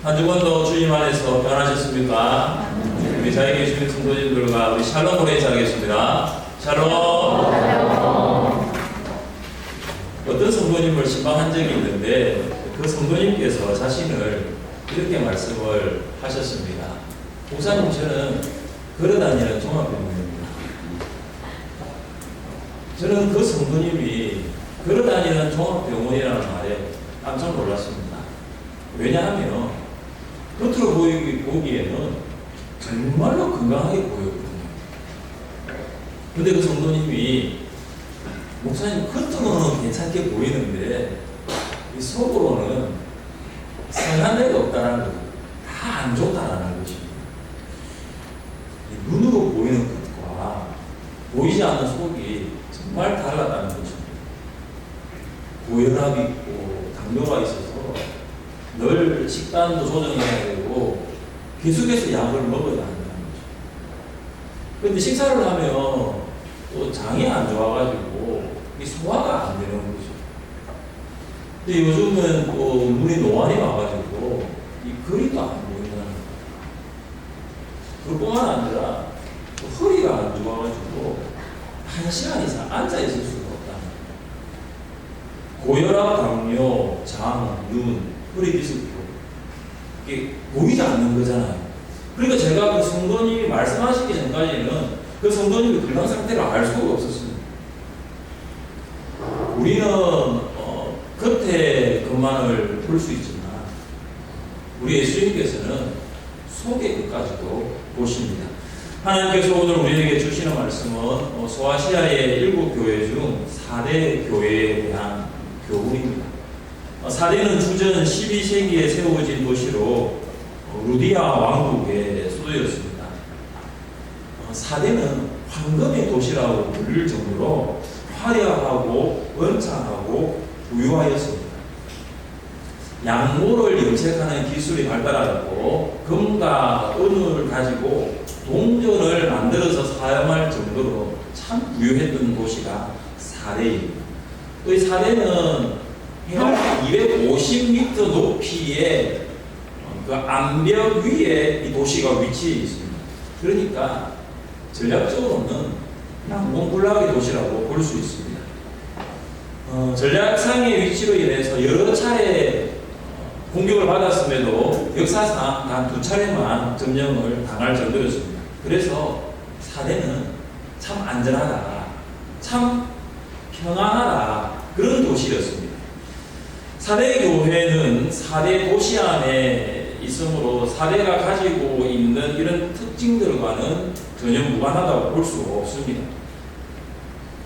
한 주간도 주님 안에서 변하셨습니까? 우리 자리에 계시는 성도님들과 우리 샬롬 보내 자겠습니다. 샬롬. 어떤 성도님을 신방한 적이 있는데 그 성도님께서 자신을 이렇게 말씀을 하셨습니다. 목사님, 저는 걸어다니는 종합병원입니다. 저는 그 성도님이 걸어다니는 종합병원이라는 말에 깜짝 놀랐습니다. 왜냐하면 겉으로 보기에는 정말로 건강하게 보였거든요. 근데 그 성도님이 목사님, 겉으로는 괜찮게 보이는데 이 속으로는 선한 데가 없다는 거죠. 다 안 좋다라는 것입니다. 눈으로 보이는 것과 보이지 않는 속이 정말 달랐다는 것입니다. 고혈압이 있고 당뇨가 있어서 늘 식단도 조정해야 되고 계속해서 약을 먹어야 한다는 거죠. 그런데 식사를 하면 또 장이 안 좋아가지고 이 소화가 안 되는 거죠. 근데 요즘은 또 눈이 노안이 와가지고 이 거리도 안 보인다는 거예요. 그뿐만 아니라 또 허리가 안 좋아가지고 1시간 이상 앉아있을 수가 없다는 거예요. 고혈압, 당뇨, 장, 눈, 허리 디스크, 이게 보이지 않는 거잖아요. 그러니까 제가 그 성도님이 말씀하시기 전까지는 그 성도님의 건강 상태를 알 수가 없었습니다. 우리는 겉에 것만을 볼 수 있지만 우리 예수님께서는 속의 것까지도 보십니다. 하나님께서 오늘 우리에게 주시는 말씀은 소아시아의 7교회 중 4대 교회에 대한 교훈입니다. 4대는 주전 12세기에 세워진 도시로 루디아 왕국의 수도였습니다. 4대는 황금의 도시라고 불릴 정도로 화려하고 원창하고 부유하였습니다. 양모를 염색하는 기술이 발달하였고 금과 은을 가지고 동전을 만들어서 사용할 정도로 참 부유했던 도시가 4대입니다. 또 이 4대는 해발 250m 높이의 그 암벽 위에 이 도시가 위치해 있습니다. 그러니까 전략적으로는 난공불락의 도시라고 볼 수 있습니다. 전략상의 위치로 인해서 여러 차례 공격을 받았음에도 역사상 단 2차례만 점령을 당할 정도였습니다. 그래서 4대는 참 안전하다, 참 평안하다, 그런 도시였습니다. 4대 교회는 4대 도시 안에 있으므로 4대가 가지고 있는 이런 특징들과는 전혀 무관하다고 볼 수 없습니다.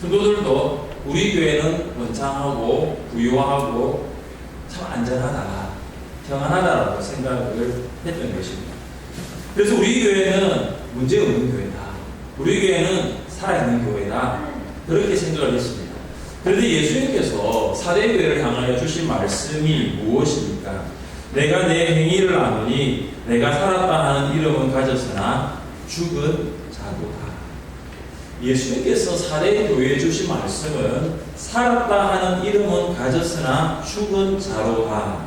성도들도 우리 교회는 원창하고 부유하고 참 안전하다, 평안하다라고 생각을 했던 것입니다. 그래서 우리 교회는 문제없는 교회다, 우리 교회는 살아있는 교회다, 그렇게 생각을 했습니다. 그런데 예수님께서 4대 교회를 향하여 주신 말씀이 무엇입니까? 내가 내 행위를 아노니 내가 살았다 하는 이름은 가졌으나 죽은 자도다. 예수님께서 4대 교회에 주신 말씀은 살았다 하는 이름은 가졌으나 죽은 자로다.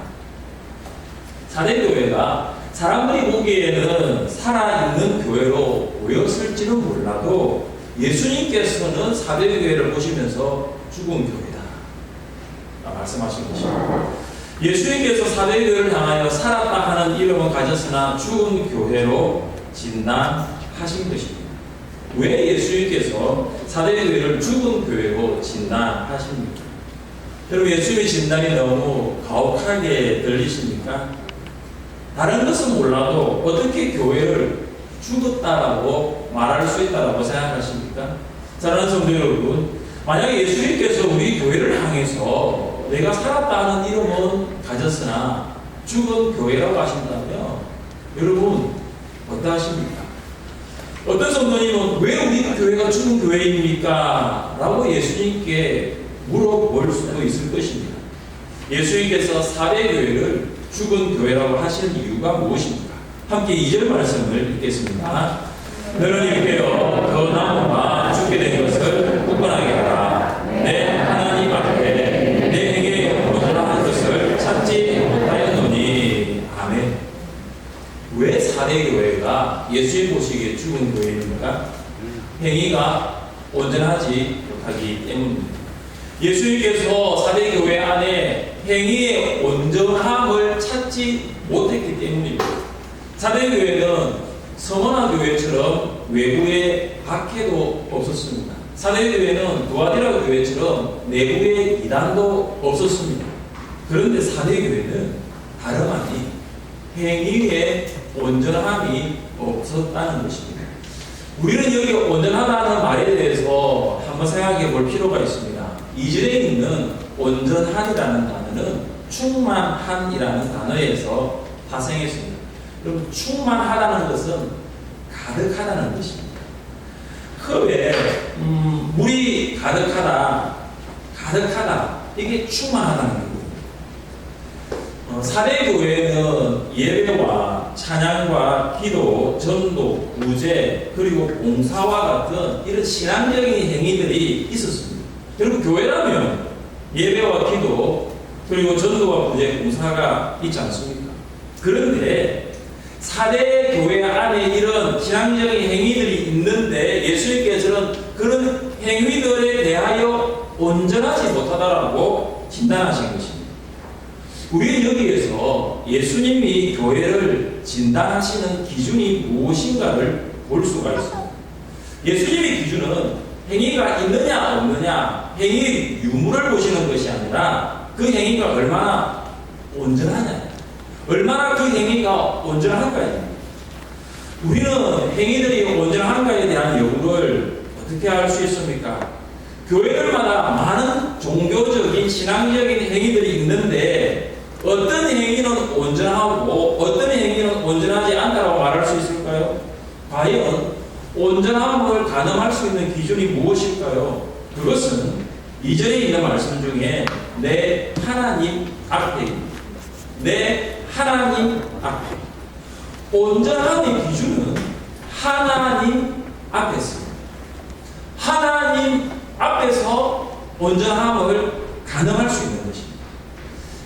4대 교회가 사람들이 보기에는 살아있는 교회로 보였을지는 몰라도 예수님께서는 4대 교회를 보시면서 죽은 교회다 말씀하신 것입니다. 예수님께서 4대 교회를 향하여 살았다 하는 이름은 가졌으나 죽은 교회로 진단하신 것입니다. 왜 예수님께서 4대 교회를 죽은 교회로 진단하십니까? 여러분, 예수님의 진단이 너무 가혹하게 들리십니까? 다른 것은 몰라도 어떻게 교회를 죽었다라고 말할 수 있다라고 생각하십니까? 사랑하는 성도 여러분, 만약에 예수님께서 우리 교회를 향해서 내가 살았다 하는 이름은 가졌으나 죽은 교회라고 하신다면 여러분 어떠하십니까? 어떤 성도님은 왜 우리 교회가 죽은 교회입니까? 라고 예수님께 물어볼 수도 있을 것입니다. 예수님께서 4대 교회를 죽은 교회라고 하시는 이유가 무엇입니까? 함께 2절 말씀을 읽겠습니다. 너는 이렇게요 그 나무가 죽게 된 것을 굳건하게 하라. 내 하나님 앞에 내 행에 거절한 것을 찾지 못하였노니. 아멘. 왜 4대 교회가 예수님 보시기에 죽은 교회입니까? 행위가 온전하지 못하기 때문입니다. 예수님께서 4대 교회 안에 행위의 온전함을 찾지 못했기 때문입니다. 4대 교회는 서머나 교회처럼 외부에 박해도 없었습니다. 4대 교회는 두아디라 교회처럼 내부에 이단도 없었습니다. 그런데 4대 교회는 다름 아닌 행위의 온전함이 없었다는 것입니다. 우리는 여기 온전하다는 말에 대해서 한번 생각해 볼 필요가 있습니다. 2절에 있는 온전한이라는 단어는 충만한이라는 단어에서 파생했습니다. 여러분, 충만하다는 것은 가득하다는 것입니다. 컵에 물이 가득하다, 이게 충만하다는 거예요. 4대 교회는 예배와 찬양과 기도, 전도, 구제, 그리고 봉사와 같은 이런 신앙적인 행위들이 있었습니다. 여러분, 교회라면 예배와 기도, 그리고 전도와 구제, 봉사가 있지 않습니까? 그런데 4대 교회 안에 이런 신앙적인 행위들이 있는데 예수님께서는 그런 행위들에 대하여 온전하지 못하다라고 진단하신 것입니다. 우리는 여기에서 예수님이 교회를 진단하시는 기준이 무엇인가를 볼 수가 있습니다. 예수님의 기준은 행위가 있느냐 없느냐, 행위의 유무를 보시는 것이 아니라 그 행위가 얼마나 온전하냐, 얼마나 그 행위가 온전한가입니다. 우리는 행위들이 온전한가에 대한 여부를 어떻게 알 수 있습니까? 교회들마다 많은 종교적인 신앙적인 행위들이 있는데 어떤 행위는 온전하고 어떤 행위는 온전하지 않다고 말할 수 있을까요? 과연 온전함을 가늠할 수 있는 기준이 무엇일까요? 그것은 2절에 있는 말씀 중에 내 하나님 앞에입니다. 내 하나님 앞에. 온전함의 기준은 하나님 앞에서입니다. 하나님 앞에서 온전함을 가늠할 수 있는 것입니다.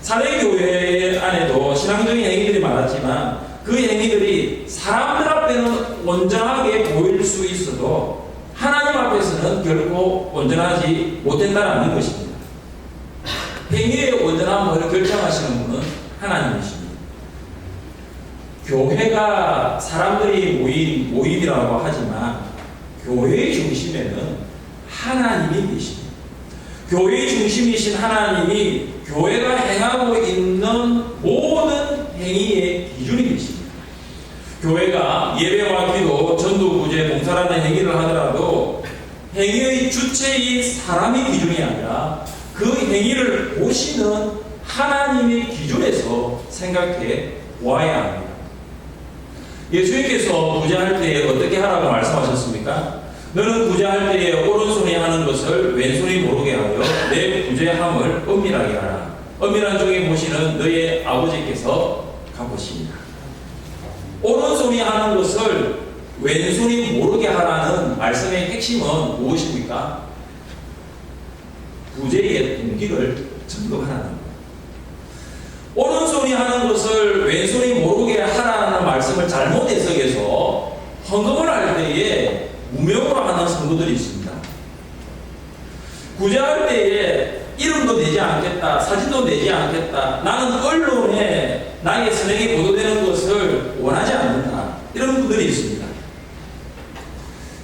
4대 교회 안에도 신앙적인 행위들이 많았지만 그 행위들이 사람들 앞에는 온전하게 보일 수 있어도 하나님 앞에서는 결코 온전하지 못한다는 것입니다. 행위의 온전함을 결정하시는 분은 하나님이십니다. 교회가 사람들이 모인 모임이라고 하지만 교회의 중심에는 하나님이 계십니다. 교회의 중심이신 하나님이 교회가 행하고 있는 모든 행위의 기준이 되십니다. 교회가 예배와 기도, 전도, 구제, 봉사라는 행위를 하더라도 행위의 주체인 사람의 기준이 아니라 그 행위를 보시는 하나님의 기준에서 생각해 보아야 합니다. 예수님께서 구제할 때 어떻게 하라고 말씀하셨습니까? 너는 구제할 때에 오른손이 하는 것을 왼손이 모르게 하여 내 구제함을 엄밀하게 하라. 엄밀한 중에 보시는 너의 아버지께서 갚으십니다. 오른손이 하는 것을 왼손이 모르게 하라는 말씀의 핵심은 무엇입니까? 구제의 동기를 점검하라는 겁니다. 오른손이 하는 것을 왼손이 모르게 하라는 말씀을 잘못 해석해서 헌금을 할 때에 무명으로 하는 성도들이 있습니다. 구제할 때에 이름도 내지 않겠다, 사진도 내지 않겠다, 나는 언론에 나의 선행이 보도되는 것을 원하지 않는다, 이런 분들이 있습니다.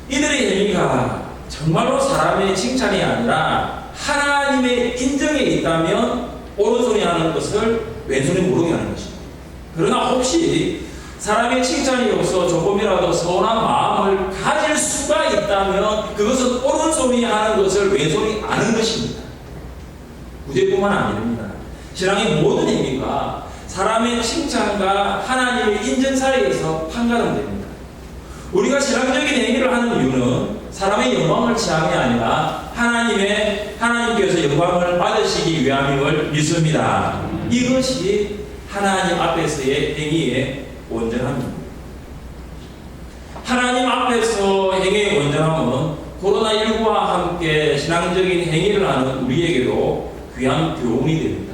이들의 행위가 정말로 사람의 칭찬이 아니라 하나님의 인정에 있다면 오른손이 하는 것을 왼손이 모르게 하는 것입니다. 그러나 혹시 사람의 칭찬이 없어 조금이라도 서운한 마음을 가질 수가 있다면 그것은 오른손이 하는 것을 왼손이 아는 것입니다. 구제뿐만 아닙니다. 신앙의 모든 행위가 사람의 칭찬과 하나님의 인정 사이에서 판가름됩니다. 우리가 신앙적인 행위를 하는 이유는 사람의 영광을 취함이 아니라 하나님께서 영광을 받으시기 위함임을 믿습니다. 이것이 하나님 앞에서의 행위의 온전함입니다. 하나님 앞에서 행위의 온전함은 코로나19와 함께 신앙적인 행위를 하는 우리에게도 귀한 교훈이 됩니다.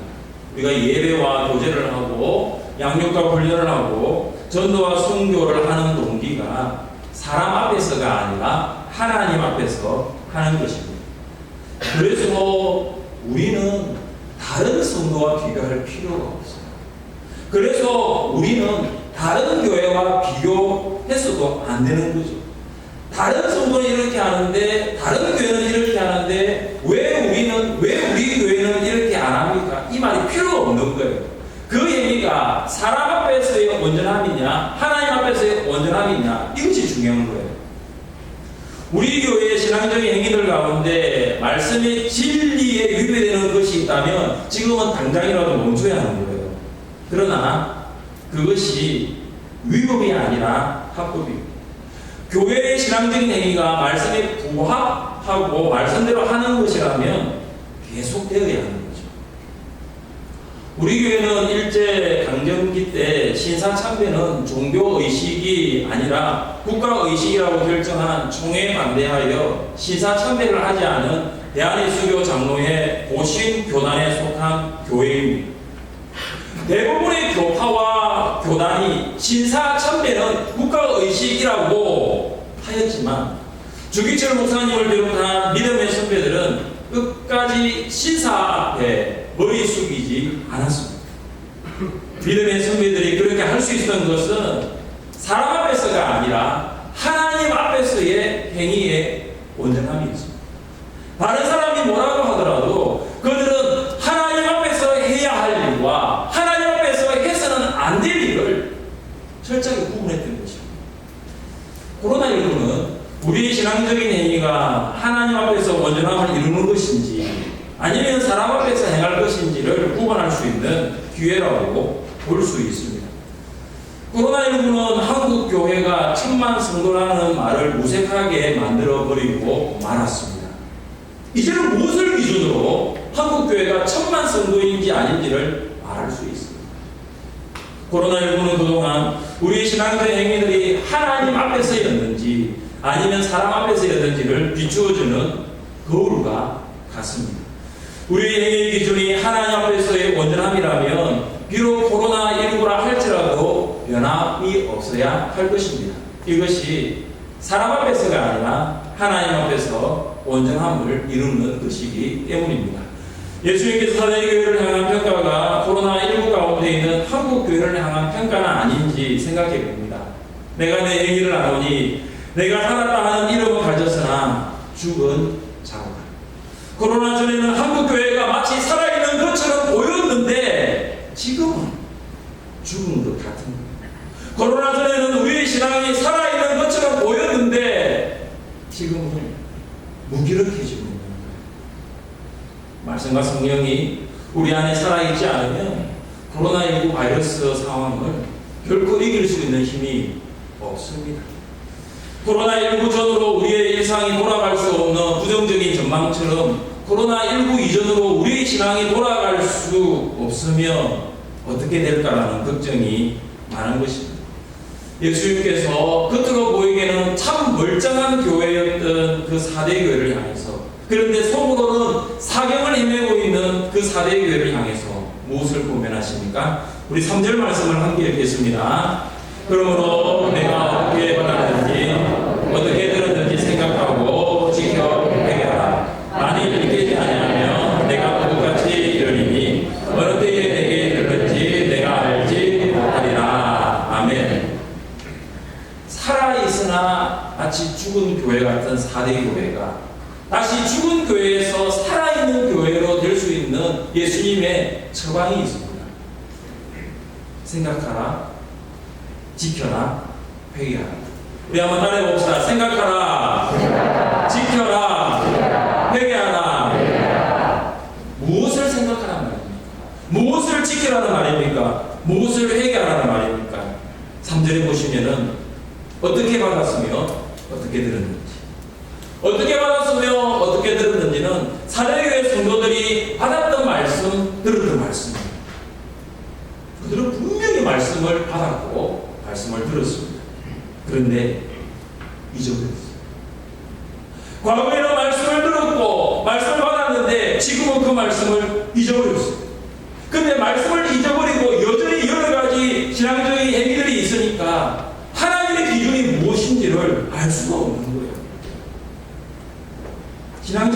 우리가 예배와 도제를 하고 양육과 훈련을 하고 전도와 순교를 하는 동기가 사람 앞에서가 아니라 하나님 앞에서 하는 것입니다. 그래서 우리는 다른 성도와 비교할 필요가 없어요. 그래서 우리는 다른 교회와 비교해서도 안 되는 거죠. 다른 성도는 이렇게 하는데 다른 교회는 이렇게 하는데 왜 우리 교회는 이렇게 안 합니까? 이 말이 필요 없는 거예요. 그 얘기가 사람 앞에서의 온전함이냐 하나님 앞에서의 온전함이냐 이것이 중요한 거예요. 우리 교회의 신앙적인 행위들 가운데 말씀의 진리에 위배되는 것이 있다면 지금은 당장이라도 멈춰야 하는 거예요. 그러나 그것이 위법이 아니라 합법입니다. 교회의 신앙적인 행위가 말씀에 부합하고 말씀대로 하는 것이라면 계속되어야 하는 거죠. 우리 교회는 일제 강점기 때 신사참배는 종교의식이 아니라 국가의식이라고 결정한 총회에 반대하여 신사참배를 하지 않은 대한의 수교 장로회 보신교단에 속한 교회입니다. 대부분의 교파와 교단이 신사참배는 국가의식이라고 하였지만 주기철 목사님을 비롯한 믿음의 선배들은 끝까지 신사 앞에 머리 숙이지 않았습니다. 믿음의 선배들이 그렇게 할 수 있었던 것은 사람 앞에서가 아니라 하나님 앞에서의 행위의 온전함이었습니다. 다른 사람이 뭐라고 하더라도 그들은 하나님 앞에서 해야 할 일과 하나님 앞에서 해서는 안 될 일을 철저하게 구분했던 것입니다. 코로나19는 우리의 신앙적인 행위가 하나님 앞에서 온전함을 이루는 것인지 아니면 사람 앞에서 행할 것인지를 구분할 수 있는 기회라고 볼 수 있습니다. 코로나19는 한국 교회가 1000만 성도라는 말을 무색하게 만들어버리고 말았습니다. 이제는 무엇을 기준으로 한국 교회가 1000만 성도인지 아닌지를 말할 수 있습니다. 코로나19는 그동안 우리 신앙의 행위들이 하나님 앞에서였는지 아니면 사람 앞에서였는지를 비추어주는 거울과 같습니다. 우리 행위의 기준이 하나님 앞에서의 온전함이라면 비록 코로나19라 할지라도 변함이 없어야 할 것입니다. 이것이 사람 앞에서가 아니라 하나님 앞에서 온전함을 이루는 것이기 때문입니다. 예수님께서 사대교회를 향한 평가가 코로나19 가운데 있는 한국교회를 향한 평가는 아닌지 생각해 봅니다. 내가 내 행위를 하노니 내가 살았다 하는 이름은 가졌으나 죽은 자로다. 코로나 전에는 한국교회가 마치 살아있는 것처럼 보였는데 지금은 죽은 것 같은 거예요. 코로나 전에는 우리의 신앙이 살아있는 것처럼 보였는데 지금은 무기력해지고 있는 거예요. 말씀과 성령이 우리 안에 살아있지 않으면 코로나19 바이러스 상황을 결코 이길 수 있는 힘이 없습니다. 코로나19 전으로 우리의 일상이 돌아갈 수 없는 부정적인 전망처럼 코로나19 이전으로 우리의 신앙이 돌아갈 수 없으면 어떻게 될까라는 걱정이 많은 것입니다. 예수님께서 겉으로 보이기에는 참 멀쩡한 교회였던 그 4대 교회를 향해서 그런데 속으로는 사경을 헤매고 있는 그 4대 교회를 향해서 무엇을 고면하십니까? 우리 3절 말씀을 함께 읽겠습니다. 그러므로 내가 어떻게 받았는지 어떻게 들었는지 생각하고 지켜 행하라. 만일 믿지 아니하면 내가 그것같이 이르리니 어느 때에 내게 들었는지 내가 알지 못하리라. 아멘. 살아있으나 마치 죽은 교회 같은 4대 교회가 다시 죽은 교회에서 살아있는 교회로 될 수 있는 예수님의 처방이 있습니다. 생각하라, 지켜라, 회개하라. 우리 한번 따라해 봅시다. 생각하라, 지켜라, 회개하라. 무엇을 생각하라는 말입니까? 무엇을 지키라는 말입니까? 무엇을 회개하라는 말입니까? 3절에 보시면은 어떻게 받았으며 어떻게 들었는지, 어떻게 받았으며 어떻게 들었는지는 사대교회 성도들이 받았던 말씀, 들었던 말씀입니다. 그들은 분명히 말씀을 받았고 말씀을 들었습니다. 그런데 잊어버렸어요. 과거에는 말씀을 들었고 말씀을 받았는데 지금은 그 말씀을 잊어버렸어요. 근데 말씀을 잊어버리고 여전히 여러 가지 있으니까 하나님의 기준이 무엇인지를 알 수가 없는 거예요. 신앙